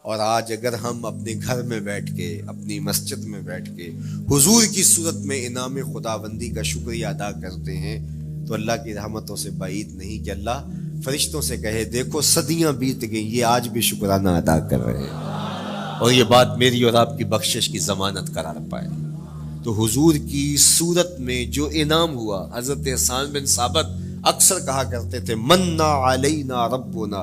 اور آج اگر ہم اپنے گھر میں بیٹھ کے، اپنی مسجد میں بیٹھ کے حضور کی صورت میں انعام خداوندی کا شکریہ ادا کرتے ہیں تو اللہ کی رحمتوں سے بعید نہیں کہ اللہ فرشتوں سے کہے دیکھو صدیاں بیت گئیں، یہ آج بھی شکرانہ ادا کر رہے ہیں، اور یہ بات میری اور آپ کی بخشش کی ضمانت قرار پائے۔ تو حضور کی صورت میں جو انعام ہوا، حضرت حسان بن ثابت اکثر کہا کرتے تھے منّا علینا ربنا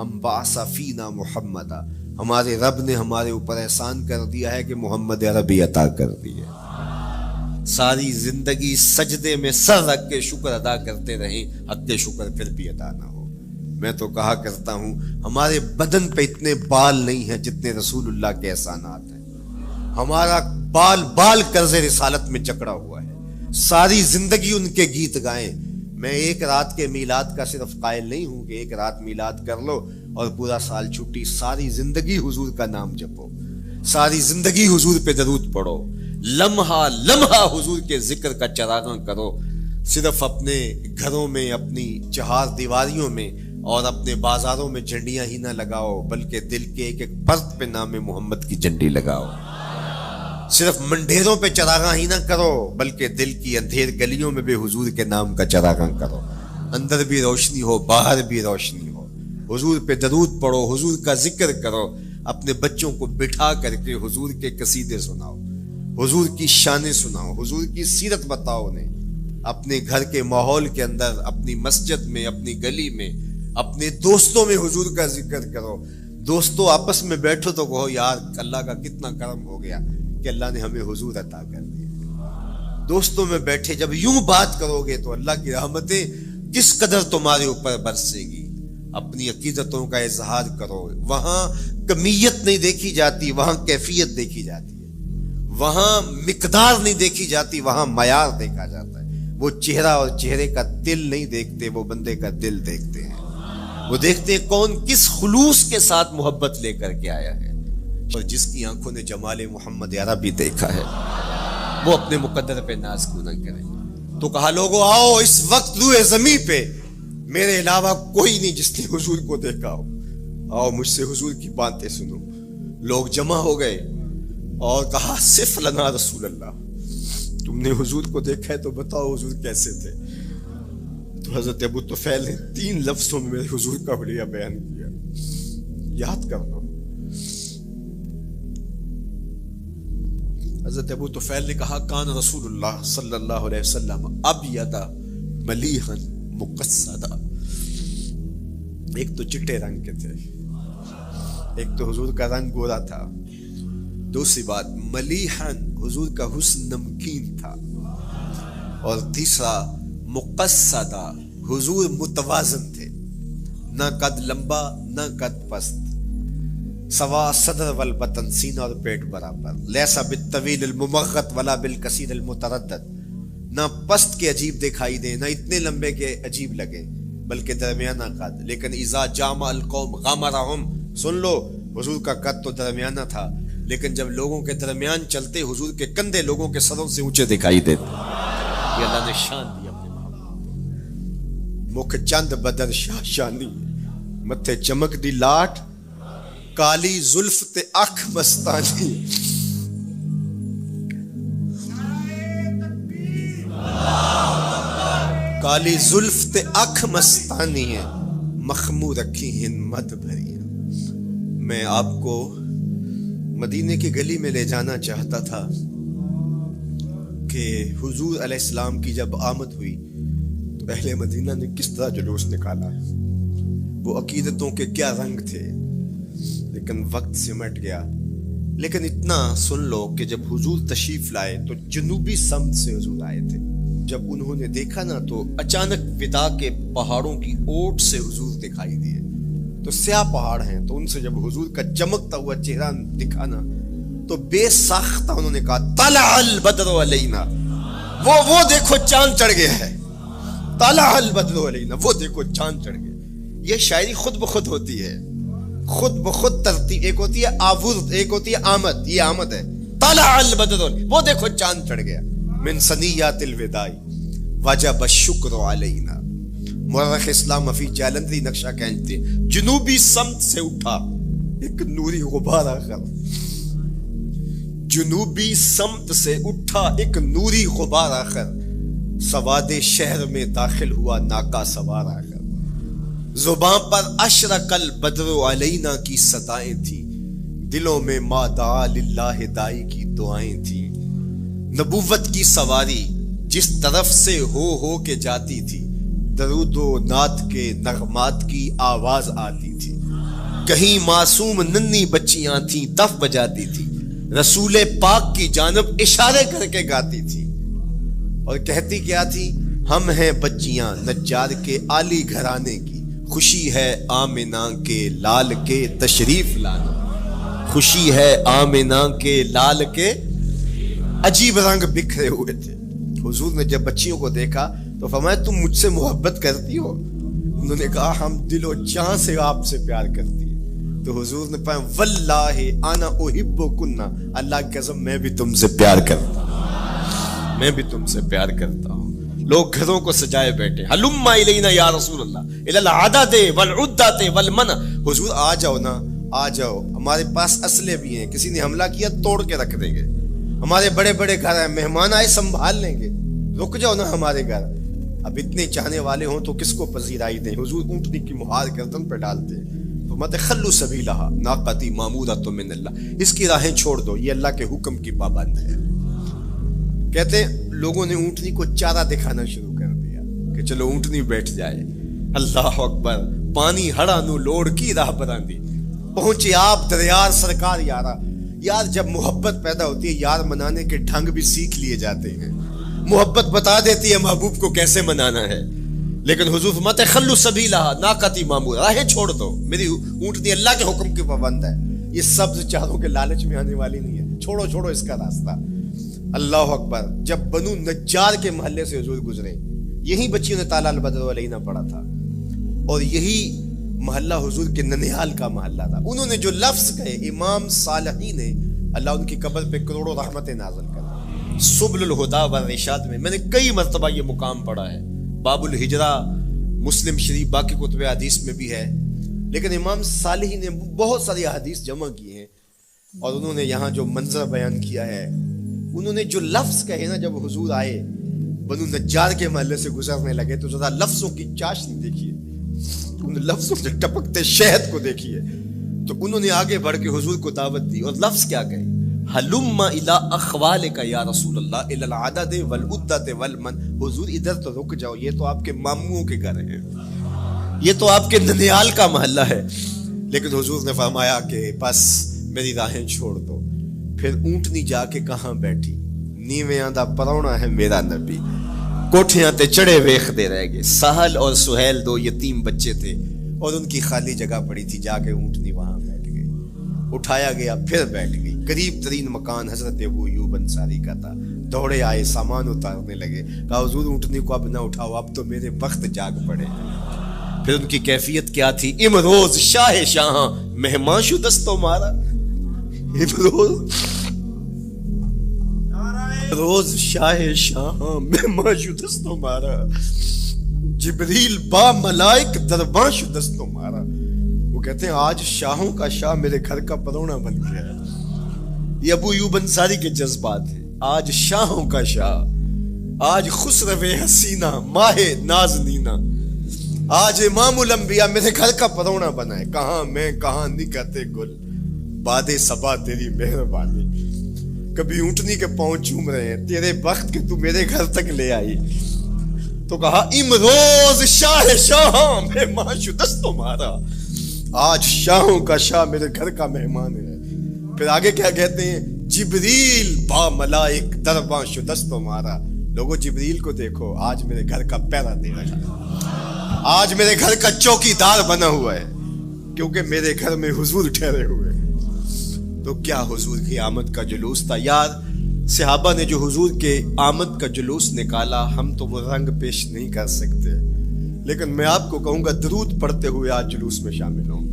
ام بعث فینا محمدا، ہمارے رب نے ہمارے اوپر احسان کر دیا ہے کہ محمد عربی عطا کر دی ہے۔ ساری زندگی سجدے میں سر رکھ کے شکر ادا کرتے رہیں، حق شکر پھر بھی ادا نہ ہو۔ میں تو کہا کرتا ہوں ہمارے بدن پہ اتنے بال نہیں ہیں جتنے رسول اللہ کے احسانات ہیں، ہمارا بال بال قرض رسالت میں جکڑا ہوا ہے، ساری زندگی ان کے گیت گائیں۔ میں ایک رات کے میلاد کا صرف قائل نہیں ہوں کہ ایک رات میلاد کر لو اور پورا سال چھٹی، ساری زندگی حضور کا نام جپو، ساری زندگی حضور پہ درود پڑھو، لمحہ لمحہ حضور کے ذکر کا چراغاں کرو۔ صرف اپنے گھروں میں، اپنی چہار دیواریوں میں اور اپنے بازاروں میں جھنڈیاں ہی نہ لگاؤ، بلکہ دل کے ایک ایک فرد پہ نام محمد کی جھنڈی لگاؤ۔ صرف منڈیروں پہ چراغاں ہی نہ کرو، بلکہ دل کی اندھیر گلیوں میں بھی حضور کے نام کا چراغاں کرو، اندر بھی روشنی ہو باہر بھی روشنی ہو۔ حضور پہ درود پڑھو، حضور کا ذکر کرو، اپنے بچوں کو بٹھا کر کے حضور کے قصیدے سناؤ، حضور کی شانیں سناؤ، حضور کی سیرت بتاؤ انہیں۔ اپنے گھر کے ماحول کے اندر، اپنی مسجد میں، اپنی گلی میں، اپنے دوستوں میں حضور کا ذکر کرو۔ دوستوں آپس میں بیٹھو تو کہو یار اللہ کا کتنا کرم ہو گیا کہ اللہ نے ہمیں حضور عطا کر دیا۔ دوستوں میں بیٹھے جب یوں بات کرو گے تو اللہ کی رحمتیں کس قدر تمہارے اوپر برسے گی۔ اپنی عقیدتوں کا اظہار کرو، وہاں کمیت نہیں دیکھی جاتی، وہاں کیفیت دیکھی جاتی ہے، وہاں مقدار نہیں دیکھی جاتی، وہاں معیار دیکھا جاتا ہے۔ وہ چہرہ اور چہرے کا دل نہیں دیکھتے، وہ بندے کا دل دیکھتے ہیں، وہ دیکھتے ہیں کون کس خلوص کے ساتھ محبت لے کر کے آیا ہے۔ اور جس کی آنکھوں نے جمال محمد عربی دیکھا ہے وہ اپنے مقدر پہ ناز کیوں نہ کرے۔ تو کہا لوگو آؤ اس وقت روئے زمین پہ میرے علاوہ کوئی نہیں جس نے حضور کو دیکھا ہو، آؤ مجھ سے حضور کی باتیں سنو۔ لوگ جمع ہو گئے اور کہا صف لنا رسول اللہ، تم نے حضور کو دیکھا ہے تو بتاؤ حضور کیسے تھے۔ تو حضرت ابو طفیل نے 3 لفظوں میں میرے حضور کا حلیہ بیان کیا، یاد کر لو۔ حضرت ابو طفیل نے کہا کان رسول اللہ صلی اللہ علیہ وسلم ابیض ملیحا مقصدا، ایک تو چٹے رنگ کے تھے، ایک تو حضور کا رنگ گورا تھا، دوسری بات ملیحا حضور کا حسن نمکین تھا، اور تیسرا مقصدا حضور متوازن تھے، نہ قد لمبا نہ قد پست، سوا صدر والبطن، سینہ اور پیٹ برابر، لیسا بالطویل الممغط ولا بالکثیر المتردد، نہ پست کے عجیب دکھائی دیں نہ اتنے لمبے کے عجیب لگے، بلکہ درمیانہ قد۔ لیکن اذا جامع القوم غمرہم، سن لو حضور کا قد تو درمیانہ تھا، لیکن جب لوگوں کے درمیان چلتے حضور کے کندھے لوگوں کے سروں سے اونچے دکھائی دیتے۔ یہ اللہ نے شان دی اپنے محبوب، مکھ چند بدر شاہ شانی، متھے چمک دی لاٹ، کالی زلف تے اکھ مستانی۔ کالی زلف تے اکھ مستانی ہے، مخمور رکھی ہمت بھری۔ میں آپ کو مدینے کی گلی میں لے جانا چاہتا تھا کہ حضور علیہ السلام کی جب آمد ہوئی تو اہل مدینہ نے کس طرح جلوس نکالا، وہ عقیدتوں کے کیا رنگ تھے، لیکن وقت سمٹ گیا۔ لیکن اتنا سن لو کہ جب حضور تشریف لائے تو جنوبی سمت سے حضور آئے تھے۔ جب انہوں نے دیکھا نا تو اچانک ودا کے پہاڑوں کی اوٹ سے حضور دکھائی دیے، تو سیاہ پہاڑ ہیں، تو ان سے جب حضور کا چمکتا ہوا چہرہ دکھا نا تو بے ساختہ انہوں نے کہا طلع البدر علینا، وہ دیکھو چاند چڑھ گیا ہے، طلع البدر علینا، وہ دیکھو چاند چڑھ گیا۔ یہ شاعری خود بخود ہوتی ہے، خود بخود ترتیب، ایک ہوتی ہے آورد، ایک ہوتی ہے آمد، یہ آمد ہے۔ طلع البدر، وہ دیکھو چاند چڑھ گیا۔ من سنیات الوداع وجب الشکر علینا، مورخ اسلام فی جالندری نقشہ کھینچتے جنوبی سمت سے اٹھا ایک نوری غبار آخر، جنوبی سمت سے اٹھا ایک نوری غبار آخر، سواد شہر میں داخل ہوا ناکا سوار آخر، زباں پر اشرق البدر علینا کی صدائیں تھیں، دلوں میں ما دعا للہ دائی کی دعائیں تھیں، نبوت کی سواری جس طرف سے ہو کے جاتی تھی، درود و نعت کے نغمات کی آواز آتی تھی، کہیں معصوم ننھی بچیاں تھیں تف بجاتی تھی، رسول پاک کی جانب اشارے کر کے گاتی تھی، اور کہتی کیا تھی، ہم ہیں بچیاں نجار کے عالی گھرانے کی، خوشی ہے آمنہ کے لال کے تشریف لانا، خوشی ہے آمنہ کے لال کے۔ عجیب رنگ بکھرے ہوئے تھے۔ حضور نے جب بچیوں کو دیکھا تو فرمایا تم مجھ سے محبت کرتی ہو؟ انہوں نے کہا ہم دل و جان سے آپ سے پیار کرتی ہیں۔ تو حضور نے فرمایا واللہ انا احبکن، اللہ کی قسم میں بھی تم سے پیار کرتا ہوں، میں بھی تم سے پیار کرتا ہوں۔ لوگ گھروں کو سجائے بیٹھے، ہلم الینا یا رسول اللہ الی العدد والعدۃ والمنع، حضور آ جاؤ نا، آ جاؤ، ہمارے پاس اسلحے بھی ہیں، کسی نے حملہ کیا توڑ کے رکھ دیں گے، ہمارے بڑے بڑے گھر ہیں، مہمان آئے سنبھال لیں گے، رک جاؤ نا ہمارے گھر۔ اب اتنے چاہنے والے ہوں تو کس کو پذیرائی دیں؟ حضور اونٹنی کی مہار گردن پہ ڈالتے، فرماتے خلو سبیلہا ناقتی معمورۃ من اللہ، اس کی راہیں چھوڑ دو، یہ اللہ کے حکم کی پابند ہے۔ کہتے ہیں لوگوں نے اونٹنی کو چارہ دکھانا شروع کر دیا کہ چلو اونٹنی بیٹھ جائے، اللہ اکبر، پانی ہڑا نو لوڑ کی راہ براندی، پہنچے آپ دریار سرکار یارا۔ یار جب محبت پیدا ہوتی ہے یار منانے کے ڈھنگ بھی سیکھ لیے جاتے ہیں، محبت بتا دیتی ہے محبوب کو کیسے منانا ہے، لیکن حضور فرماتے خلو سبیلہا ناقتی معمور، راہیں چھوڑ دو، میری اونٹنی اللہ کے حکم کی پابند ہے، یہ سبز چاروں کے لالچ میں آنے والی نہیں ہے، چھوڑو چھوڑو اس کا راستہ۔ اللہ اکبر، جب بنو نجار کے محلے سے حضور گزرے، یہی بچیوں نے تالا البدر علینا پڑھا تھا، اور یہی محلہ حضور کے ننیال کا محلہ تھا۔ انہوں نے جو لفظ کہے، امام صالحی نے، اللہ ان کی قبر پہ کروڑوں رحمتیں نازل کر، سبل الہدا والرشاد میں میں نے کئی مرتبہ یہ مقام پڑھا ہے، باب الہجرہ مسلم شریف باقی کتب حدیث میں بھی ہے، لیکن امام صالحی نے بہت ساری حدیث جمع کی ہیں، اور انہوں نے یہاں جو منظر بیان کیا ہے، انہوں نے جو لفظ کہے نا، جب حضور آئے بنو نجار کے محلے سے گزرنے لگے تو ذرا لفظوں کی چاشنی دیکھیے، ان لفظوں سے ٹپکتے شہد کو دیکھیے، تو انہوں نے آگے بڑھ کے حضور کو دعوت دی، اور لفظ کیا کہے، ہلم الی اخوالک یا رسول اللہ الی العدد والعدۃ والمن، حضور ادھر تو رک جاؤ، یہ تو آپ کے ماموں کے گھر ہیں، یہ تو آپ کے ننیال کا محلہ ہے، لیکن حضور نے فرمایا کہ بس میری راہیں چھوڑ دو۔ پھر اونٹنی جا کے کہاں بیٹھی، نیویاں دا پرونا ہے میرا نبی، کوٹھیاں تے چڑھے ویخ دے رہ گئے، سہل اور سہیل دو یتیم بچے تھے، اور ان کی خالی جگہ پڑی تھی، جا کے اونٹنی وہاں بیٹھ گئی، اٹھایا گیا پھر بیٹھ گئی، قریب ترین مکان حضرت ابو ایوب انصاری کا تھا، دوڑے آئے سامان اتارنے لگے، کہا حضور اونٹنی کو اب نہ اٹھاؤ، اب تو میرے بخت جاگ پڑے۔ پھر ان کی کیفیت کیا تھی، امروز شاہ شاہاں مہمان شو دستو مارا، روز شاہ شاہاں مہمان شو دستو مارا، جبریل با ملائک درباں شو دستو مارا۔ وہ کہتے ہیں آج شاہوں کا شاہ میرے گھر کا پرونا بن گیا ہے، یہ ابو ایوب انصاری کے جذبات ہیں، آج شاہوں کا شاہ، آج خسرو حسینہ ماہ نازنینہ، آج امام الانبیاء میرے گھر کا پرونا بنا ہے، کہاں میں کہاں نکتے گل، باد صبا تیری مہربانی، کبھی اونٹنی کے پاؤں چوم رہے ہیں، تیرے بخت کے تو میرے گھر تک لے آئی، تو کہا امروز شاہ شاہاں مہمان شو دستو مارا، آج شاہوں کا شاہ میرے گھر کا مہمان ہے۔ پھر آگے کیا کہتے ہیں، جبریل با ملائک درباں شو دستو مارا، لوگوں جبریل کو دیکھو، آج میرے گھر کا پہرا دے رہا ہے، آج میرے گھر کا چوکی دار بنا ہوا ہے، کیونکہ میرے گھر میں حضور ٹھہرے ہوئے۔ تو کیا حضور کی آمد کا جلوس تھا یار، صحابہ نے جو حضور کے آمد کا جلوس نکالا، ہم تو وہ رنگ پیش نہیں کر سکتے، لیکن میں آپ کو کہوں گا درود پڑھتے ہوئے آج جلوس میں شامل ہوں،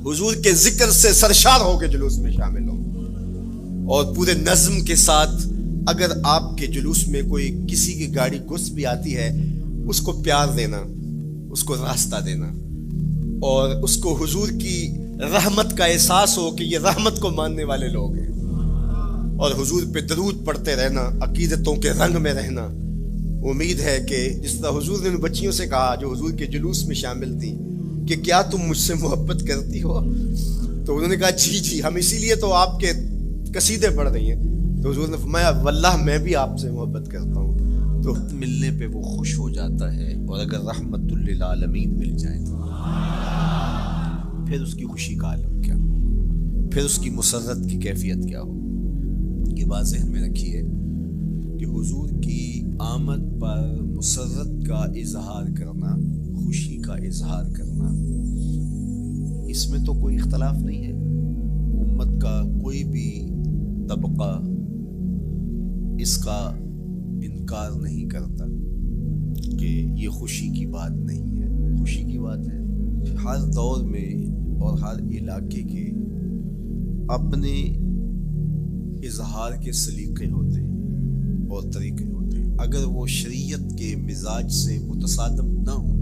حضور کے ذکر سے سرشار ہو کے جلوس میں شامل ہوں، اور پورے نظم کے ساتھ اگر آپ کے جلوس میں کوئی کسی کی گاڑی گھس بھی آتی ہے، اس کو پیار دینا، اس کو راستہ دینا، اور اس کو حضور کی رحمت کا احساس ہو کہ یہ رحمت کو ماننے والے لوگ ہیں، اور حضور پہ درود پڑھتے رہنا، عقیدتوں کے رنگ میں رہنا۔ امید ہے کہ جس طرح حضور نے ان بچیوں سے کہا جو حضور کے جلوس میں شامل تھیں کہ کیا تم مجھ سے محبت کرتی ہو، تو انہوں نے کہا جی جی، ہم اسی لیے تو آپ کے قصیدے پڑھ رہی ہیں۔ تو حضور نے فرمایا واللہ میں بھی آپ سے محبت کرتا ہوں۔ تو ملنے پہ وہ خوش ہو جاتا ہے، اور اگر رحمت للعالمین مل جائے تو پھر اس کی خوشی کا عالم کیا ہو، پھر اس کی مسرت کی کیفیت کیا ہو۔ یہ بات ذہن میں رکھیے کہ حضور کی آمد پر مسرت کا اظہار کرنا، خوشی کا اظہار کرنا، اس میں تو کوئی اختلاف نہیں ہے۔ امت کا کوئی بھی طبقہ اس کا انکار نہیں کرتا کہ یہ خوشی کی بات نہیں ہے، خوشی کی بات ہے۔ ہر دور میں اور ہر علاقے کے اپنے اظہار کے سلیقے ہوتے ہیں اور طریقے ہوتے ہیں۔ اگر وہ شریعت کے مزاج سے متصادم نہ ہو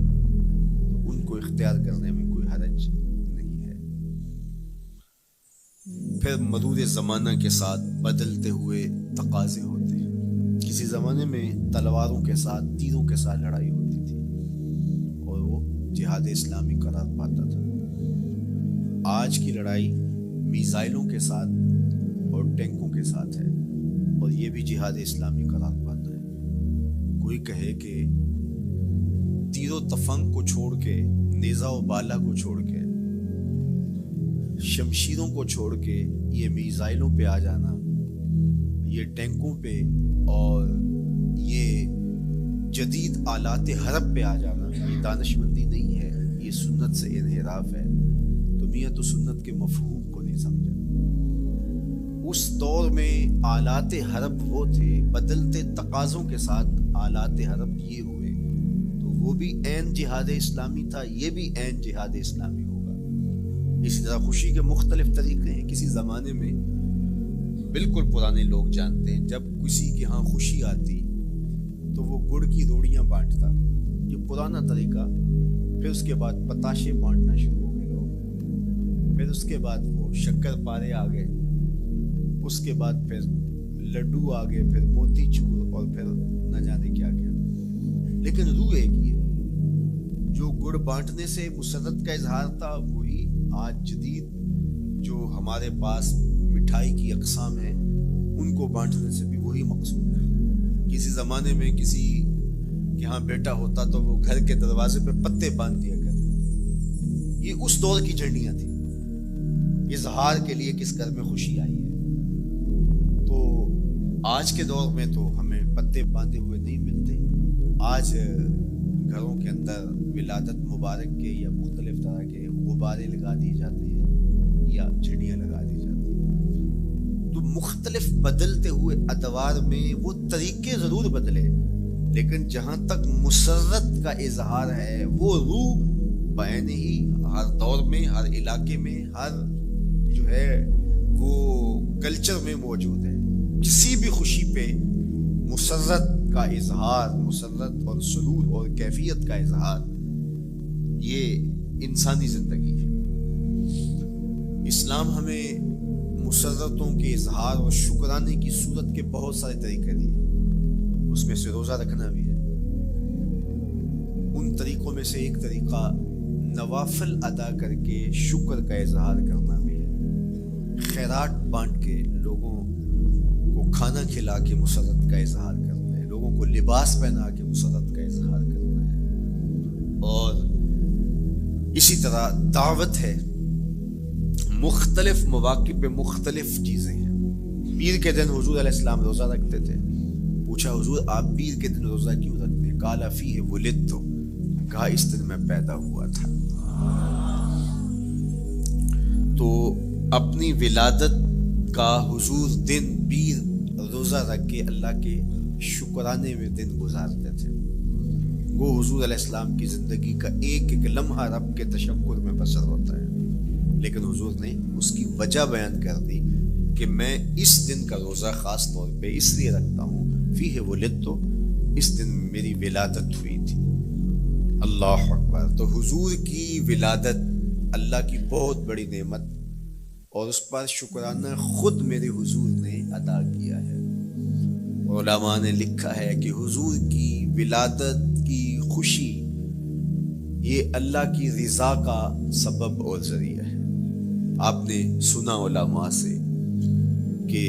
تو ان کو اختیار کرنے میں کوئی حرج نہیں ہے۔ پھر مرور زمانہ کے ساتھ بدلتے ہوئے تقاضے ہوتے ہیں۔ کسی زمانے میں تلواروں کے ساتھ، تیروں کے ساتھ لڑائی ہوتی تھی اور وہ جہاد اسلامی قرار پاتا تھا۔ آج کی لڑائی میزائلوں کے ساتھ اور ٹینکوں کے ساتھ ہے، اور یہ بھی جہاد اسلامی قرار پاتا ہے۔ کوئی کہے کہ تیر و تفنگ کو چھوڑ کے، نیزہ و بالا کو چھوڑ کے، شمشیروں کو چھوڑ کے یہ میزائلوں پہ آ جانا، یہ ٹینکوں پہ اور یہ جدید آلات حرب پہ آ جانا، یہ دانشمندی نہیں ہے، یہ سنت سے انحراف ہے۔ تو میاں تو سنت کے مفہوم کو نہیں سمجھا۔ اس دور میں آلات حرب وہ تھے، بدلتے تقاضوں کے ساتھ آلات حرب یہ ہوئے، تو وہ بھی عین جہاد اسلامی تھا، یہ بھی عین جہاد اسلامی ہوگا۔ اسی طرح خوشی کے مختلف طریقے ہیں۔ کسی زمانے میں بالکل پرانے لوگ جانتے ہیں، جب کسی کے ہاں خوشی آتی تو وہ گڑ کی روڑیاں بانٹتا، یہ پرانا طریقہ۔ پھر اس کے بعد پتاشے بانٹنا شروع ہو گئے لوگ، پھر اس کے بعد وہ شکر پارے آ گئے، اس کے بعد پھر لڈو آ گئے، پھر موتی چور، اور پھر نہ جانے کیا کیا۔ لیکن روح ایک ہی ہے۔ جو گڑ بانٹنے سے مسرت کا اظہار تھا، وہی آج جدید جو ہمارے پاس مٹھائی کی اقسام ہیں، ان کو بانٹنے سے بھی وہی مقصود ہے۔ کسی زمانے میں کسی کے ہاں بیٹا ہوتا تو وہ گھر کے دروازے پہ پتے باندھ دیا کرتے تھے۔ یہ اس دور کی جھنڈیاں تھیں، اظہار کے لیے کس گھر میں خوشی آئی ہے۔ تو آج کے دور میں تو ہمیں پتے باندھے ہوئے نہیں ملتے۔ آج گھروں کے اندر ولادت مبارک کے یا مختلف طرح کے غبارے لگا دیے جاتے ہیں یا جھنڈیاں لگا دی جاتی ہیں۔ تو مختلف بدلتے ہوئے ادوار میں وہ طریقے ضرور بدلے، لیکن جہاں تک مسرت کا اظہار ہے، وہ روح بعین ہی ہر دور میں، ہر علاقے میں، ہر جو ہے وہ کلچر میں موجود ہے۔ کسی بھی خوشی پہ مسرت کا اظہار، مسرت اور سرور اور کیفیت کا اظہار، یہ انسانی زندگی ہے۔ اسلام ہمیں مسرتوں کے اظہار اور شکرانے کی صورت کے بہت سارے طریقے دیے، اس میں سے روزہ رکھنا بھی ہے۔ ان طریقوں میں سے ایک طریقہ نوافل ادا کر کے شکر کا اظہار کرنا بھی ہے۔ خیرات بانٹ کے، لوگوں کو کھانا کھلا کے مسرت کا اظہار کرنا ہے، لوگوں کو لباس پہنا کے مسرت کا اظہار کرنا ہے۔ اور اسی طرح دعوت ہے، مختلف مواقع پہ مختلف چیزیں ہیں۔ پیر کے دن حضور علیہ السلام روزہ رکھتے تھے۔ پوچھا حضور آپ پیر کے دن روزہ کیوں رکھتے ہیں؟ قال فیہ ولدت، کہا اس دن میں پیدا ہوا تھا۔ تو اپنی ولادت کا حضور دن پیر روزہ رکھ کے اللہ کے شکرانے میں دن گزارتے تھے۔ وہ حضور علیہ السلام کی زندگی کا ایک ایک لمحہ رب کے تشکر میں بسر ہوتا ہے، لیکن حضور نے اس کی وجہ بیان کر دی کہ میں اس دن کا روزہ خاص طور پہ اس لیے رکھتا ہوں، فیہ ولدت، اس دن میری ولادت ہوئی تھی۔ اللہ اکبر۔ تو حضور کی ولادت اللہ کی بہت بڑی نعمت اور اس پر شکرانہ خود میرے حضور نے ادا کیا ہے۔ علماء نے لکھا ہے کہ حضور کی ولادت کی خوشی یہ اللہ کی رضا کا سبب اور ذریعہ ہے۔ آپ نے سنا علماء سے کہ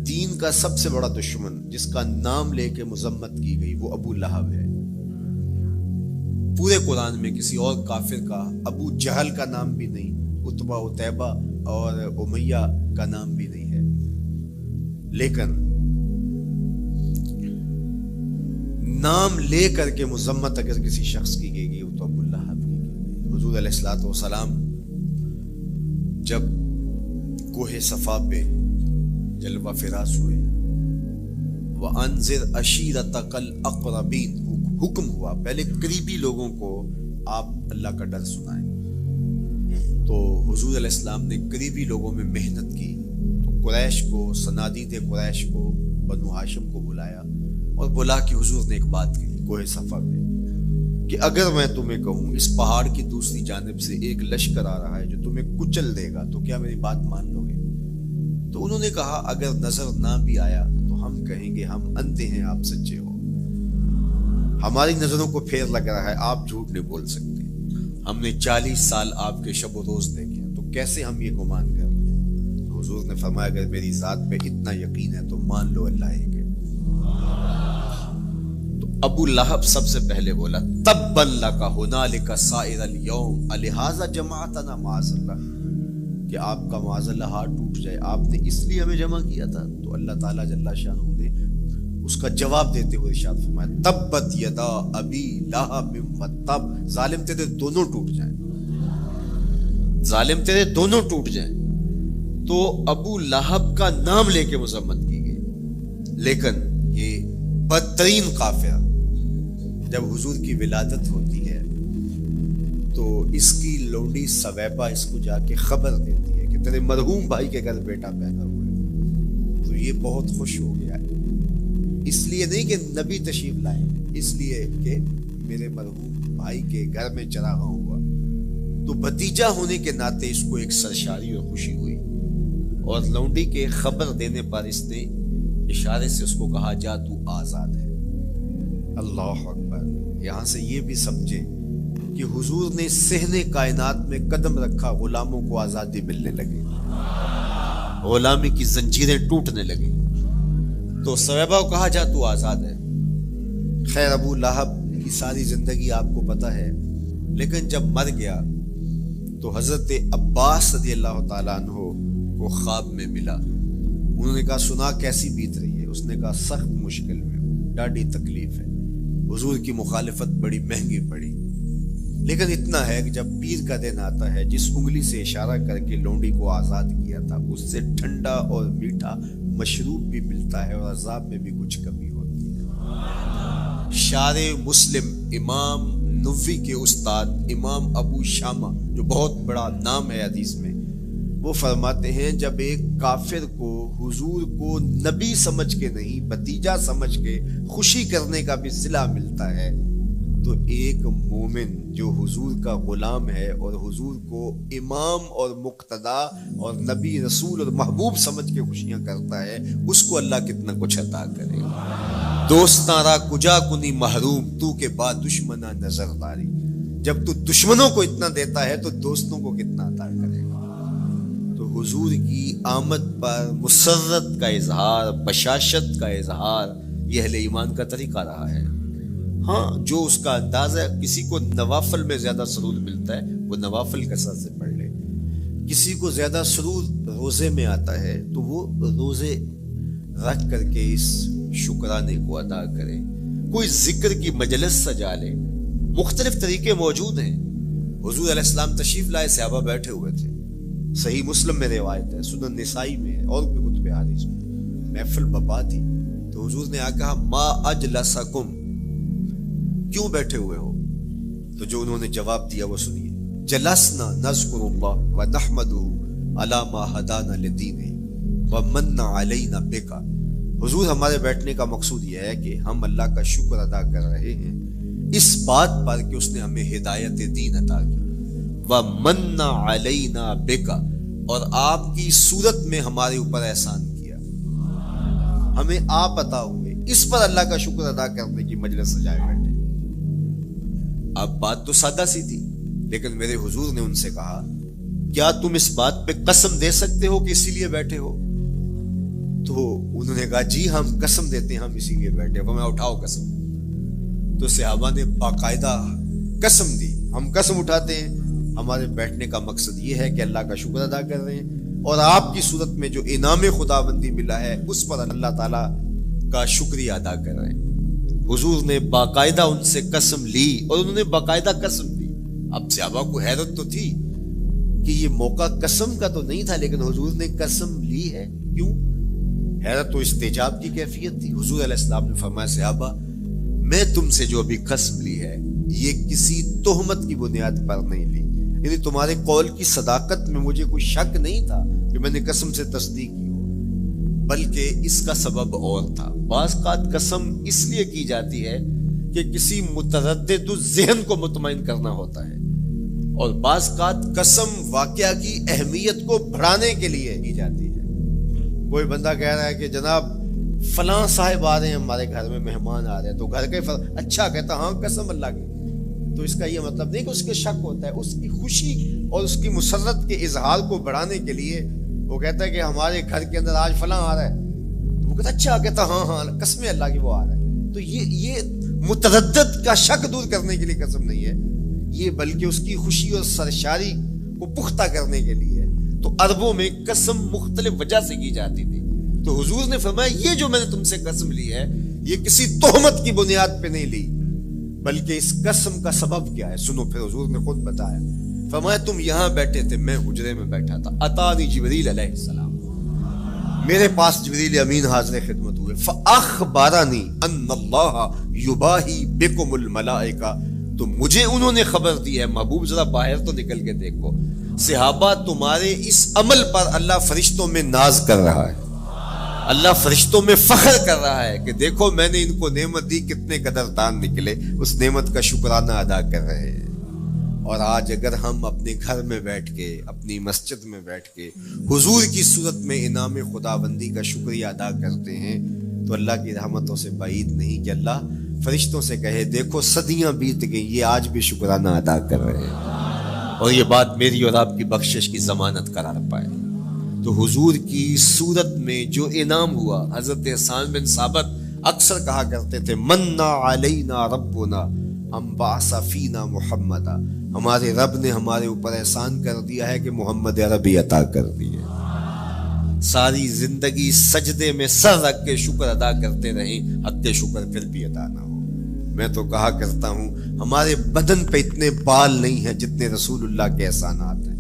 دین کا سب سے بڑا دشمن جس کا نام لے کے مذمت کی گئی وہ ابو لہب ہے۔ پورے قرآن میں کسی اور کافر کا ابو جہل کا نام بھی نہیں، عتبہ عتیبہ اور امیہ کا نام بھی نہیں ہے، لیکن نام لے کر کے مذمت اگر کسی شخص کی گئی وہ تو ابو لہب کی گئی۔ حضور علیہ الصلوۃ والسلام جب کوہ صفا پہ جلوہ فراز ہوئے، وَأَنذِرْ عَشِيرَتَكَ الْأَقْرَبِينَ حکم ہوا پہلے قریبی لوگوں کو آپ اللہ کا ڈر سنائیں، تو حضور علیہ السلام نے قریبی لوگوں میں محنت کی، تو قریش کو، صنادید قریش کو، بنو ہاشم کو بلایا اور بلا کے حضور نے ایک بات کی کوہ صفا پہ کہ اگر میں تمہیں کہوں اس پہاڑ کی دوسری جانب سے ایک لشکر آ رہا ہے جو تمہیں کچل دے گا تو کیا میری بات مان لو گے؟ تو انہوں نے کہا اگر نظر نہ بھی آیا تو ہم کہیں گے ہم اندھے ہیں، آپ سچے ہو، ہماری نظروں کو پھیر لگ رہا ہے، آپ جھوٹ نہیں بول سکتے، ہم نے 40 سال آپ کے شب و روز دیکھے ہیں، تو کیسے ہم یہ گمان کر رہے ہیں؟ تو حضور نے فرمایا اگر میری ذات پہ اتنا یقین ہے تو مان لو اللہ ایک ہے۔ تو ابو لہب سب سے پہلے بولا تبًّا لک ھنالک سائر الیوم الہٰذا جمعتنا معاذ اللہ، کہ آپ کا معاذ اللہ ہاتھ ٹوٹ جائے، آپ نے اس لیے ہمیں جمع کیا تھا۔ تو اللہ تعالیٰ جل شانہ نے اس کا جواب دیتے ہوئے ارشاد فرمایا تبت یدا ابی لہب وتب، ظالم تیرے دونوں ٹوٹ جائیں، ظالم تیرے دونوں ٹوٹ جائیں۔ تو ابو لہب کا نام لے کے مذمت کی گئی، لیکن یہ بدترین کافر جب حضور کی ولادت ہوتی ہے تو اس کی لونڈی سویبہ اس کو جا کے خبر دیتی ہے کہ تیرے مرحوم بھائی کے گھر بیٹا پیدا ہوا ہے، تو یہ بہت خوش ہو گیا ہے، اس لیے نہیں کہ نبی تشریف لائے، اس لیے کہ میرے مرحوم بھائی کے گھر میں چراغاں ہوا، تو بھتیجا ہونے کے ناطے اس کو ایک سرشاری اور خوشی ہوئی، اور لونڈی کے خبر دینے پر اس نے اشارے سے اس کو کہا جا تو آزاد ہے۔ اللہ اکبر۔ یہاں سے یہ بھی سمجھے کہ حضور نے صحن کائنات میں قدم رکھا، غلاموں کو آزادی ملنے لگی، غلامی کی زنجیریں ٹوٹنے لگی، تو سویبہ کو کہا جا تو آزاد ہے۔ خیر ابو لہب کی ساری زندگی آپ کو پتہ ہے، لیکن جب مر گیا تو حضرت عباس رضی اللہ تعالیٰ عنہ کو خواب میں ملا، انہوں نے کہا سنا کیسی بیت رہی ہے؟ اس نے کہا سخت مشکل میں، ڈاڈی تکلیف ہے، حضور کی مخالفت بڑی مہنگی پڑی، لیکن اتنا ہے کہ جب پیر کا دن آتا ہے جس انگلی سے اشارہ کر کے لونڈی کو آزاد کیا تھا اس سے ٹھنڈا اور میٹھا مشروب بھی ملتا ہے اور عذاب میں بھی کچھ کمی ہوتی ہے۔ شارع مسلم امام نووی کے استاد امام ابو شامہ جو بہت بڑا نام ہے حدیث میں، وہ فرماتے ہیں جب ایک کافر کو حضور کو نبی سمجھ کے نہیں بھتیجا سمجھ کے خوشی کرنے کا بھی صلہ ملتا ہے، تو ایک مومن جو حضور کا غلام ہے اور حضور کو امام اور مقتدا اور نبی رسول اور محبوب سمجھ کے خوشیاں کرتا ہے، اس کو اللہ کتنا کچھ عطا کرے گا۔ دوستاں را کجا کنی محروم تو کے بعد دشمنا نظر داری، جب تو دشمنوں کو اتنا دیتا ہے تو دوستوں کو کتنا عطا کرے گا۔ تو حضور کی آمد پر مسرت کا اظہار، بشاشت کا اظہار یہ اہل ایمان کا طریقہ رہا ہے۔ ہاں جو اس کا انداز ہے، کسی کو نوافل میں زیادہ سرور ملتا ہے وہ نوافل کثرت سے پڑھ لے، کسی کو زیادہ سرور روزے میں آتا ہے تو وہ روزے رکھ کر کے اس شکرانے کو ادا کرے، کوئی ذکر کی مجلس سجا لے، مختلف طریقے موجود ہیں۔ حضور علیہ السلام تشریف لائے، صحابہ بیٹھے ہوئے تھے، صحیح مسلم میں روایت ہے، سنن نسائی میں ہے اور بھی کتب حدیث میں، محفل بپا تھی، تو حضور نے آ کہا ما اجلسکم، کیوں بیٹھے ہوئے ہو؟ تو جو انہوں نے جواب دیا وہ سنیے، جلسنا نذکر اللہ ونحمدہ علی ما ہدانا لدینہ ومن علینا بکا۔ حضور ہمارے بیٹھنے کا مقصود یہ ہے کہ ہم اللہ کا شکر ادا کر رہے ہیں اس بات پر کہ اس نے ہمیں ہدایت دین عطا کی، وَمَنَّ عَلَيْنَا بِكَ، اور آپ کی صورت میں ہمارے اوپر احسان کیا، ہمیں آپ عطا ہوئے، اس پر اللہ کا شکر ادا کرنے کی مجلس سجائے بیٹھے۔ اب بات تو سادہ سی تھی، لیکن میرے حضور نے ان سے کہا کیا تم اس بات پہ قسم دے سکتے ہو کہ اسی لیے بیٹھے ہو؟ تو انہوں نے کہا جی ہم قسم دیتے ہیں، ہم اسی لیے بیٹھے ہو۔ میں اٹھاؤ قسم۔ تو صحابہ نے باقاعدہ قسم دی، ہم قسم اٹھاتے ہیں، ہمارے بیٹھنے کا مقصد یہ ہے کہ اللہ کا شکر ادا کر رہے ہیں اور آپ کی صورت میں جو انعام خداوندی ملا ہے اس پر اللہ تعالیٰ کا شکریہ ادا کر رہے ہیں۔ حضور نے باقاعدہ ان سے قسم لی اور انہوں نے باقاعدہ قسم دی۔ اب صحابہ کو حیرت تو تھی کہ یہ موقع قسم کا تو نہیں تھا، لیکن حضور نے قسم لی ہے، کیوں؟ حیرت تو استجاب کی کیفیت تھی۔ حضور علیہ السلام نے فرمایا صحابہ میں تم سے جو ابھی قسم لی ہے یہ کسی تہمت کی بنیاد پر نہیں لی، یعنی تمہارے قول کی صداقت میں مجھے کوئی شک نہیں تھا کہ میں نے قسم سے تصدیق کی ہو، بلکہ اس کا سبب اور تھا۔ بعض اوقات قسم اس لیے کی جاتی ہے کہ کسی متردد ذہن کو مطمئن کرنا ہوتا ہے، اور بعض اوقات قسم واقعہ کی اہمیت کو بڑھانے کے لیے کی جاتی ہے۔ کوئی بندہ کہہ رہا ہے کہ جناب فلاں صاحب آ رہے ہیں ہمارے گھر میں، مہمان آ رہے ہیں، تو گھر کے اچھا کہتا ہاں قسم اللہ کی، تو اس کا یہ مطلب نہیں کہ اس کے شک ہوتا ہے، اس کی خوشی اور اس کی مسرت کے اظہار کو بڑھانے کے لیے وہ کہتا ہے کہ ہمارے گھر کے اندر آج فلاں آ رہا ہے، تو وہ کہتا اچھا کہتا ہاں ہاں قسم اللہ کی وہ آ رہا ہے۔ تو یہ متردد کا شک دور کرنے کے لیے قسم نہیں ہے، یہ بلکہ اس کی خوشی اور سرشاری کو پختہ کرنے کے لیے ہے۔ تو عربوں میں قسم مختلف وجہ سے کی جاتی تھی، تو حضور نے فرمایا یہ جو میں نے تم سے قسم لی ہے یہ کسی تہمت کی بنیاد پہ نہیں لی، بلکہ اس قسم کا سبب کیا ہے سنو۔ پھر حضور نے خود بتایا، فرمایا تم یہاں بیٹھے تھے، میں حجرے میں بیٹھا تھا، اتانی جبریل علیہ السلام، میرے پاس جبریل امین حاضر خدمت ہوئے، فاخبرنی ان اللہ یباہی بکم الملائکہ، تو مجھے انہوں نے خبر دی ہے، محبوب ذرا باہر تو نکل کے دیکھو، صحابہ تمہارے اس عمل پر اللہ فرشتوں میں ناز کر رہا ہے، اللہ فرشتوں میں فخر کر رہا ہے کہ دیکھو میں نے ان کو نعمت دی، کتنے قدردان نکلے، اس نعمت کا شکرانہ ادا کر رہے ہیں۔ اور آج اگر ہم اپنے گھر میں بیٹھ کے، اپنی مسجد میں بیٹھ کے حضور کی صورت میں انعام خداوندی کا شکریہ ادا کرتے ہیں تو اللہ کی رحمتوں سے بعید نہیں کہ اللہ فرشتوں سے کہے دیکھو صدیاں بیت گئیں، یہ آج بھی شکرانہ ادا کر رہے ہیں، اور یہ بات میری اور آپ کی بخشش کی ضمانت قرار پائے۔ تو حضور کی صورت میں جو انعام ہوا، حضرت حسان بن ثابت اکثر کہا کرتے تھے منا علینا ربنا ام بعث فینا محمدا، ہمارے رب نے ہمارے اوپر احسان کر دیا ہے کہ محمد عربی عطا کر دیے۔ ساری زندگی سجدے میں سر رکھ کے شکر ادا کرتے رہیں، حق شکر پھر بھی ادا نہ ہو۔ میں تو کہا کرتا ہوں ہمارے بدن پہ اتنے بال نہیں ہیں جتنے رسول اللہ کے احسانات ہیں،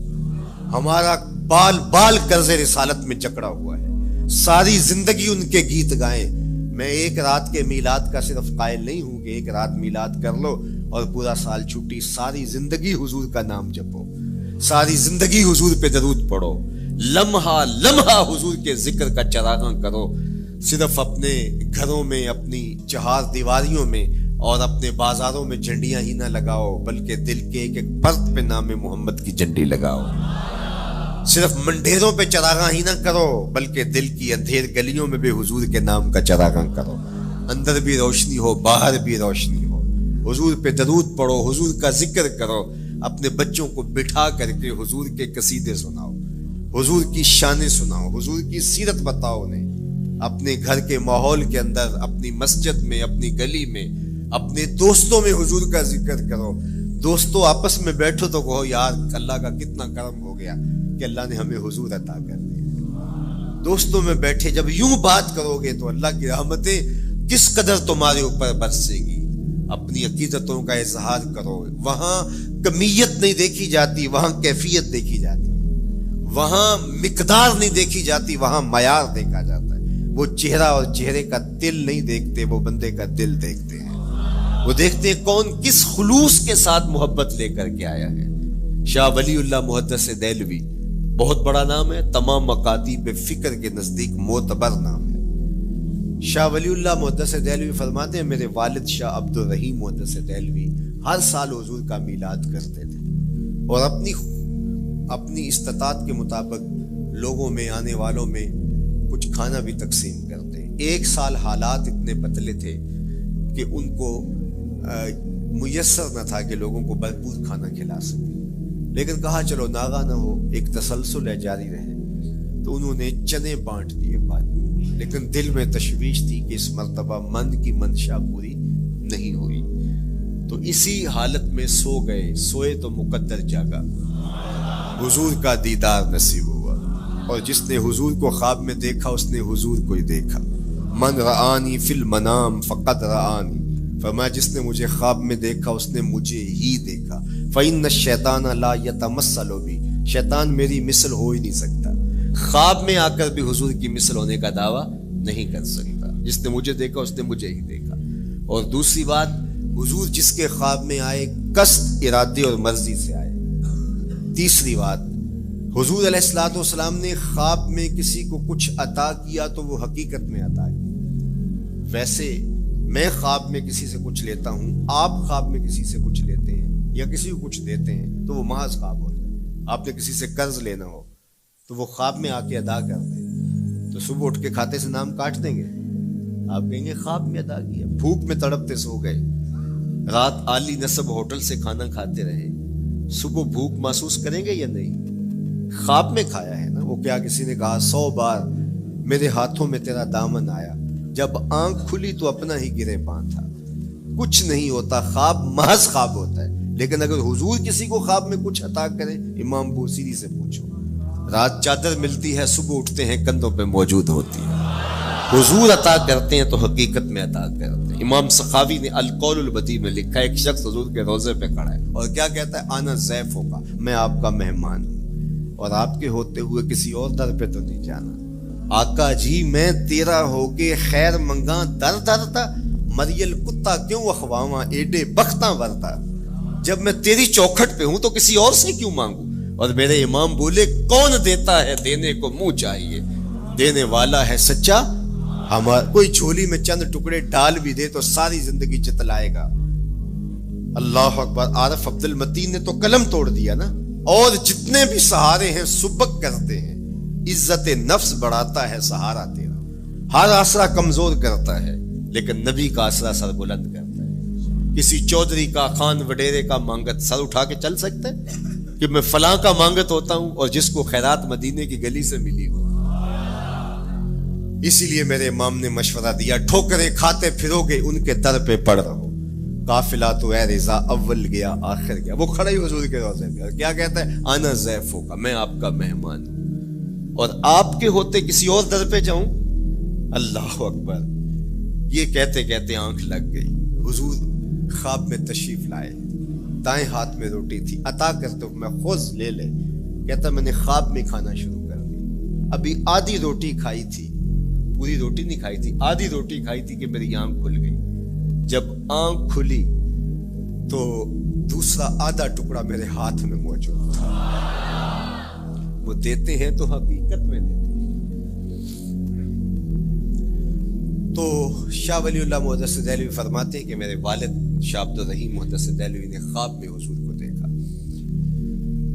ہمارا بال بال قرض رسالت میں جکڑا ہوا ہے، ساری زندگی ان کے گیت گائیں۔ میں ایک رات کے میلاد کا صرف قائل نہیں ہوں کہ ایک رات میلاد کر لو اور پورا سال چھٹی، ساری زندگی حضور کا نام جپو، ساری زندگی حضور پہ درود پڑھو، لمحہ لمحہ حضور کے ذکر کا چراغاں کرو، صرف اپنے گھروں میں، اپنی چہار دیواریوں میں اور اپنے بازاروں میں جھنڈیاں ہی نہ لگاؤ، بلکہ دل کے ایک ایک پرت پہ نام محمد کی جھنڈی لگاؤ۔ صرف منڈیروں پہ چراغاں ہی نہ کرو، بلکہ دل کی اندھیر گلیوں میں بھی حضور کے نام کا چراغاں کرو، اندر بھی روشنی ہو باہر بھی روشنی ہو، حضور پہ درود پڑھو، حضور کا ذکر کرو، اپنے بچوں کو بٹھا کر کے حضور کے قصیدے سناؤ، حضور کی شانیں سناؤ، حضور کی سیرت بتاؤ انہیں، اپنے گھر کے ماحول کے اندر، اپنی مسجد میں، اپنی گلی میں، اپنے دوستوں میں حضور کا ذکر کرو۔ دوستوں آپس میں بیٹھو تو کہو یار اللہ کا کتنا کرم ہو گیا کہ اللہ نے ہمیں حضور عطا کر دیا۔ دوستوں میں بیٹھے جب یوں بات کرو گے تو اللہ کی رحمتیں کس قدر تمہارے اوپر برسے گی۔ اپنی عقیدتوں کا اظہار کرو، وہاں کمیت نہیں دیکھی جاتی، وہاں کیفیت دیکھی جاتی ہے، وہاں مقدار نہیں دیکھی جاتی، وہاں معیار دیکھا جاتا ہے۔ وہ چہرہ اور چہرے کا دل نہیں دیکھتے، وہ بندے کا دل دیکھتے ہیں، وہ دیکھتے ہیں کون کس خلوص کے ساتھ محبت لے کر کے آیا ہے۔ شاہ ولی اللہ محدث دہلوی بہت بڑا نام ہے، تمام مکاتیب فکر کے نزدیک معتبر نام ہے۔ شاہ ولی اللہ محدث دہلوی فرماتے ہیں میرے والد شاہ عبد الرحیم محدث دہلوی ہر سال حضور کا میلاد کرتے تھے اور اپنی استطاعت کے مطابق لوگوں میں آنے والوں میں کچھ کھانا بھی تقسیم کرتے ہیں۔ ایک سال حالات اتنے پتلے تھے کہ ان کو میسر نہ تھا کہ لوگوں کو بھرپور کھانا کھلا سکے، لیکن کہا چلو ناغہ نہ ہو، ایک تسلسل ہے جاری رہے، تو انہوں نے چنے بانٹ دیے بعد میں، لیکن دل میں تشویش تھی کہ اس مرتبہ من کی منشا پوری نہیں ہوئی، تو اسی حالت میں سو گئے، سوئے تو مقدر جاگا، حضور کا دیدار نصیب ہوا، اور جس نے حضور کو خواب میں دیکھا اس نے حضور کو ہی دیکھا۔ من رآنی فی المنام فقد رآنی، فرمایا جس نے مجھے خواب میں دیکھا اس نے مجھے ہی دیکھا۔ فإن الشیطان لا یتمثل بی، شیطان میری مثل ہو ہی نہیں سکتا، خواب میں آ کر بھی حضور کی مثل ہونے کا دعویٰ نہیں کر سکتا، جس نے مجھے دیکھا اس نے مجھے ہی دیکھا۔ اور دوسری بات، حضور جس کے خواب میں آئے قصد، ارادے اور مرضی سے آئے۔ تیسری بات، حضور علیہ الصلوۃ والسلام نے خواب میں کسی کو کچھ عطا کیا تو وہ حقیقت میں عطا کیا۔ ویسے میں خواب میں کسی سے کچھ لیتا ہوں، آپ خواب میں کسی سے کچھ لیتے ہیں یا کسی کو کچھ دیتے ہیں تو وہ محض خواب ہوتا ہے۔ آپ نے کسی سے قرض لینا ہو تو وہ خواب میں آ کے ادا کر دیں تو صبح اٹھ کے کھاتے سے نام کاٹ دیں گے؟ آپ کہیں گے خواب میں ادا کیا، بھوک میں تڑپتے سو گئے، رات عالی نسب ہوٹل سے کھانا کھاتے رہے، صبح بھوک محسوس کریں گے یا نہیں؟ خواب میں کھایا ہے نا۔ وہ کیا کسی نے کہا 100 بار میرے ہاتھوں میں تیرا دامن آیا، جب آنکھ کھلی تو اپنا ہی گرے پان تھا۔ کچھ نہیں ہوتا، خواب محض خواب ہوتا ہے، لیکن اگر حضور کسی کو خواب میں کچھ عطا کرے، امام بوصیری سے پوچھو، رات چادر ملتی ہے، صبح اٹھتے ہیں کندھوں پہ موجود ہوتی ہے۔ حضور عطا کرتے ہیں تو حقیقت میں عطا کرتے ہیں۔ امام سخاوی نے القول البدیع میں لکھا ہے، ایک شخص حضور کے روضے پہ کھڑا ہے اور کیا کہتا ہے؟ آنا ضیف ہوگا، میں آپ کا مہمان ہوں اور آپ کے ہوتے ہوئے کسی اور در پہ تو نہیں جانا۔ آقا جی میں تیرا ہو کے خیر منگاں در درتا، مریل کتا کیوں اخواواں ایڈے بختاں ورتا، جب میں تیری چوکھٹ پہ ہوں تو کسی اور سے کیوں مانگوں؟ اور میرے امام بولے کون دیتا ہے دینے کو منہ چاہیے، دینے والا ہے سچا ہمارا۔ کوئی جھولی میں چند ٹکڑے ڈال بھی دے تو ساری زندگی جتلائے گا۔ اللہ اکبر۔ عارف عبد المتین نے تو قلم توڑ دیا نا۔ اور جتنے بھی سہارے ہیں سبک کرتے ہیں، عزت نفس بڑھاتا ہے سہارا تیرا، ہر آسرا کمزور کرتا ہے لیکن نبی کا آسرا سر بلند کرتا ہے۔ کسی چودھری کا، خان وڈیرے کا مانگت سر اٹھا کے چل سکتے کہ میں فلاں کا مانگت ہوتا ہوں اور جس کو خیرات مدینے کی گلی سے ملی ہو؟ اسی لیے میرے امام نے مشورہ دیا، ٹھوکریں کھاتے پھرو گے ان کے در پہ پڑ رہو، قافلہ تو اے رضا اول گیا آخر گیا۔ وہ کھڑا ہی حضور کے روضے پہ کیا کہتا ہے؟ آنا ضیف ہوگا، میں آپ کا مہمان ہوں اور آپ کے ہوتے کسی اور در پہ جاؤں؟ اللہ اکبر۔ یہ کہتے کہتے آنکھ لگ گئی۔ حضور خواب میں تشریف لائے، دائیں ہاتھ میں روٹی تھی، عطا کرتے میں خوش لے لے، کہتا میں نے خواب میں کھانا شروع کر دی، ابھی آدھی روٹی کھائی تھی، پوری روٹی نہیں کھائی تھی، آدھی روٹی کھائی تھی کہ میری آنکھ کھل گئی۔ جب آنکھ کھلی تو دوسرا آدھا ٹکڑا میرے ہاتھ میں موجود تھا۔ وہ دیتے ہیں تو حقیقت میں دیتے ہیں۔ تو شاہ ولی اللہ محدث دہلوی فرماتے ہیں کہ میرے والد شاہ عبد الرحیم محدث دہلوی نے خواب میں حضور کو دیکھا،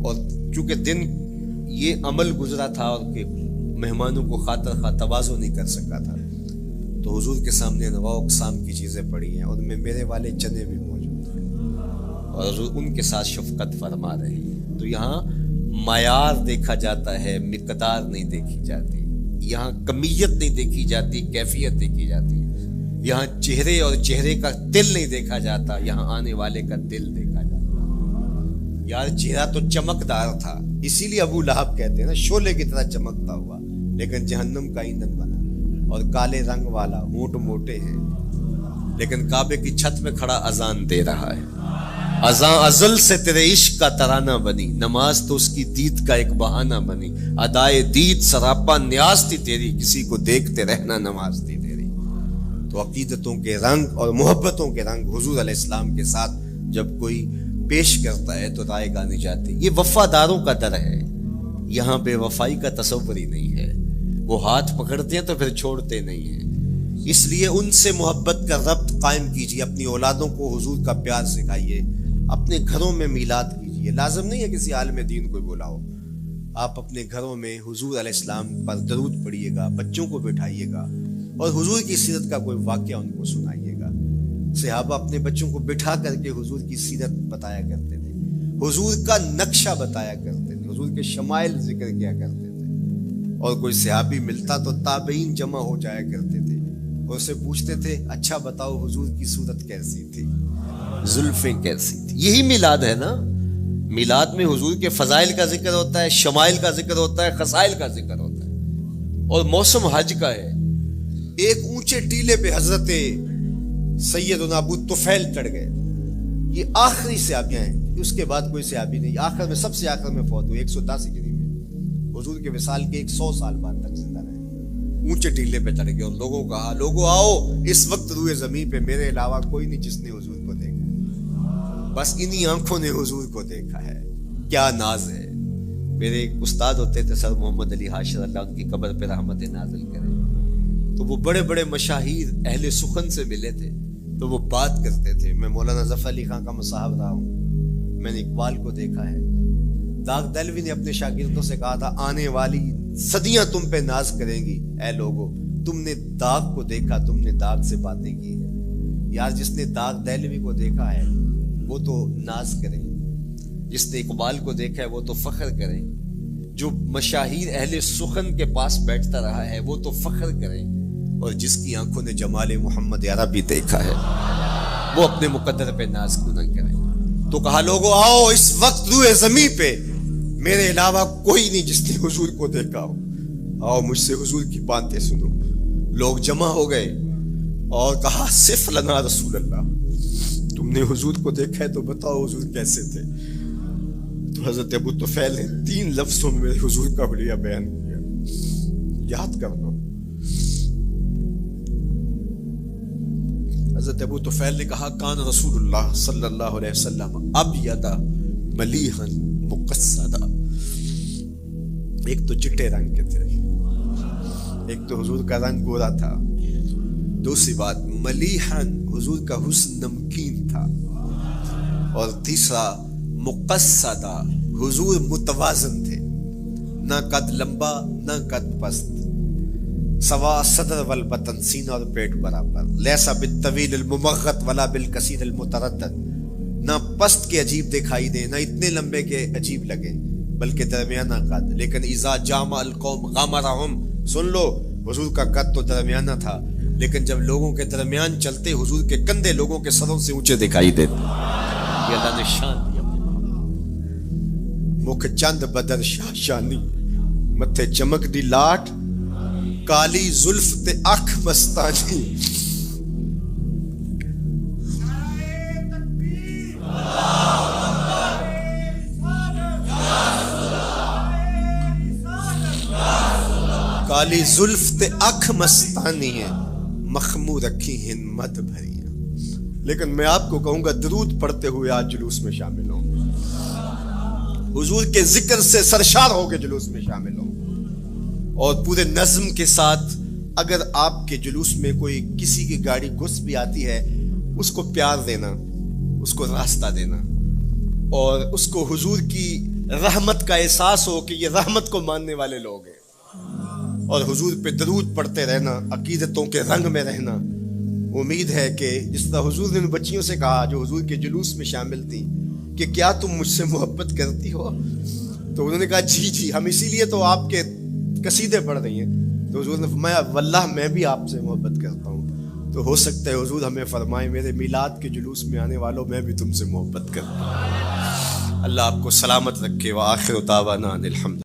اور چونکہ دن یہ عمل گزرا تھا اور کہ مہمانوں کو خاطر خواہ تواضع نہیں کر سکا تھا، تو حضور کے سامنے انواع اقسام کی چیزیں پڑی ہیں، اور میں میرے والے چنے بھی موجود ہیں اور ان کے ساتھ شفقت فرما رہے ہیں۔ تو یہاں معیار دیکھا جاتا ہے، مقدار نہیں دیکھی جاتی، یہاں کمیت نہیں دیکھی جاتی، کیفیت دیکھی جاتی ہے۔ یہاں چہرے اور چہرے کا دل نہیں دیکھا جاتا، یہاں آنے والے کا دل دیکھا جاتا۔ یار چہرہ تو چمکدار تھا، اسی لیے ابو لہب کہتے ہیں نا، شعلے کی طرح چمکتا ہوا لیکن جہنم کا ایندھن بنا، اور کالے رنگ والا، ہونٹ موٹے ہیں لیکن کعبے کی چھت میں کھڑا اذان دے رہا ہے۔ اذان ازل سے تیرے عشق کا ترانہ بنی، نماز تو اس کی دید کا ایک بہانہ بنی، ادائے دید سراپا نیاز تھی تیری، کسی کو دیکھتے رہنا نماز تھی تیری۔ تو عقیدتوں کے رنگ اور محبتوں کے رنگ حضور علیہ السلام کے ساتھ جب کوئی پیش کرتا ہے تو رائے گانی جاتی۔ یہ وفاداروں کا در ہے، یہاں بے وفائی کا تصور ہی نہیں ہے۔ وہ ہاتھ پکڑتے ہیں تو پھر چھوڑتے نہیں ہیں۔ اس لیے ان سے محبت کا ربط قائم کیجیے، اپنی اولادوں کو حضور کا پیار سکھائیے، اپنے گھروں میں میلاد کیجیے۔ لازم نہیں ہے کسی عالم دین کو بلاؤ، آپ اپنے گھروں میں حضور علیہ السلام پر درود پڑھیے گا، بچوں کو بٹھائیے گا اور حضور کی سیرت کا کوئی واقعہ ان کو سنائیے گا۔ صحابہ اپنے بچوں کو بٹھا کر کے حضور کی سیرت بتایا کرتے تھے، حضور کا نقشہ بتایا کرتے تھے، حضور کے شمائل ذکر کیا کرتے تھے، اور کوئی صحابی ملتا تو تابعین جمع ہو جایا کرتے تھے اور اسے پوچھتے تھے اچھا بتاؤ حضور کی صورت کیسی تھی، زلفیں کیسی تھی۔ یہی میلاد ہے نا، میلاد میں حضور کے فضائل کا ذکر ہوتا ہے، شمائل کا ذکر ہوتا ہے، خصائل کا ذکر ہوتا ہے، اور موسم حج کا ہے۔ ایک اونچے ٹیلے پہ حضرت سیدنا ابو طفیل چڑھ گئے، یہ آخری صحابیاں ہیں، اس کے بعد کوئی صحابی نہیں، آخر میں سب سے آخر میں فوت ہوئے 110 ہجری میں، حضور کے وصال کے 100 سال بعد تک زندہ رہے۔ اونچے ٹیلے پہ چڑھ گئے اور لوگوں کو کہا لوگوں آؤ، اس وقت روئے زمین پہ میرے علاوہ کوئی نہیں جس نے حضور کو دیکھا، بس انہی آنکھوں نے حضور کو دیکھا ہے، کیا ناز ہے۔ میرے ایک استاد ہوتے تھے سر محمد علی حاشر، اللہ ان کی قبر پہ رحمت نازل کرے، تو وہ بڑے بڑے مشاہیر اہل سخن سے ملے تھے تو وہ بات کرتے تھے۔ میں مولانا ظفر علی خان کا مصاحب رہا ہوں، میں نے اقبال کو دیکھا ہے، داغ دہلوی نے اپنے شاگردوں سے کہا تھا آنے والی صدیاں تم پہ ناز کریں گی، اے لوگو تم نے داغ کو دیکھا، تم نے داغ سے باتیں کی ہیں۔ یار جس نے داغ دہلوی کو دیکھا ہے وہ تو ناز کریں، جس نے اقبال کو دیکھا ہے وہ تو فخر کریں، جو مشاہیر اہل سخن کے پاس بیٹھتا رہا ہے وہ تو فخر کریں، اور جس کی آنکھوں نے جمال محمد عربی دیکھا ہے وہ اپنے مقدر پہ ناز کیوں نہ کریں۔ تو کہا لوگو آؤ، اس وقت روئے زمین پہ میرے علاوہ کوئی نہیں جس نے حضور کو دیکھا ہو، آؤ مجھ سے حضور کی باتیں سنو۔ لوگ جمع ہو گئے اور کہا صف لنا رسول اللہ، تم نے حضور کو دیکھا ہے تو بتاؤ حضور کیسے تھے۔ تو حضرت ابو طفیل نے 3 لفظوں میں حضور کا حلیہ بیان کیا، یاد کر لو۔ حضرت ابو طفیل نے کہا کان رسول اللہ صلی اللہ علیہ وسلم ابیض ملیحا مقصدا، ایک تو چٹے رنگ کے تھے، ایک تو حضور کا رنگ گورا تھا، دوسری بات ملیحا حضور کا حسن نمکین تھا، اور تیسرا مقصدا حضور متوازن تھے، نہ قد لمبا نہ قد پست، سوا صدر والبطن سینہ اور پیٹ برابر، لیسا بالطویل الممغط ولا بالکثیر المتردد، نہ پست کے عجیب دکھائی دیں نہ اتنے لمبے کے عجیب لگیں بلکہ درمیانہ قد، لیکن اذا جامع القوم غمرہم، سن لو حضور کا قد تو درمیانہ تھا لیکن جب لوگوں کے درمیان چلتے حضور کے کندھے لوگوں کے سروں سے اونچے دکھائی دیتے، یہ اللہ نے شان دیا۔ مکھ چند بدر شاہ شانی، متھے چمک دی لاٹ، کالی زلف تے اکھ مستانی، کالی زلف تے اکھ مستانی ہیں، مخمو رکھی ہیں مد بھریاں۔ لیکن میں آپ کو کہوں گا درود پڑھتے ہوئے آج جلوس میں شامل ہوں، حضور کے ذکر سے سرشار ہو کے جلوس میں شامل ہوں، اور پورے نظم کے ساتھ اگر آپ کے جلوس میں کوئی کسی کی گاڑی گھس بھی آتی ہے اس کو پیار دینا، اس کو راستہ دینا، اور اس کو حضور کی رحمت کا احساس ہو کہ یہ رحمت کو ماننے والے لوگ ہیں، اور حضور پہ درود پڑھتے رہنا، عقیدتوں کے رنگ میں رہنا۔ امید ہے کہ جس طرح حضور نے ان بچیوں سے کہا جو حضور کے جلوس میں شامل تھیں کہ کیا تم مجھ سے محبت کرتی ہو، تو انہوں نے کہا جی جی، ہم اسی لیے تو آپ کے قصیدے پڑھ رہی ہیں۔ تو حضور نے فرمایا واللہ میں بھی آپ سے محبت کرتا ہوں، تو ہو سکتا ہے حضور ہمیں فرمائے میرے میلاد کے جلوس میں آنے والوں میں بھی تم سے محبت کرتا ہوں۔ اللہ آپ کو سلامت رکھے، وآخر دعوانا ان الحمد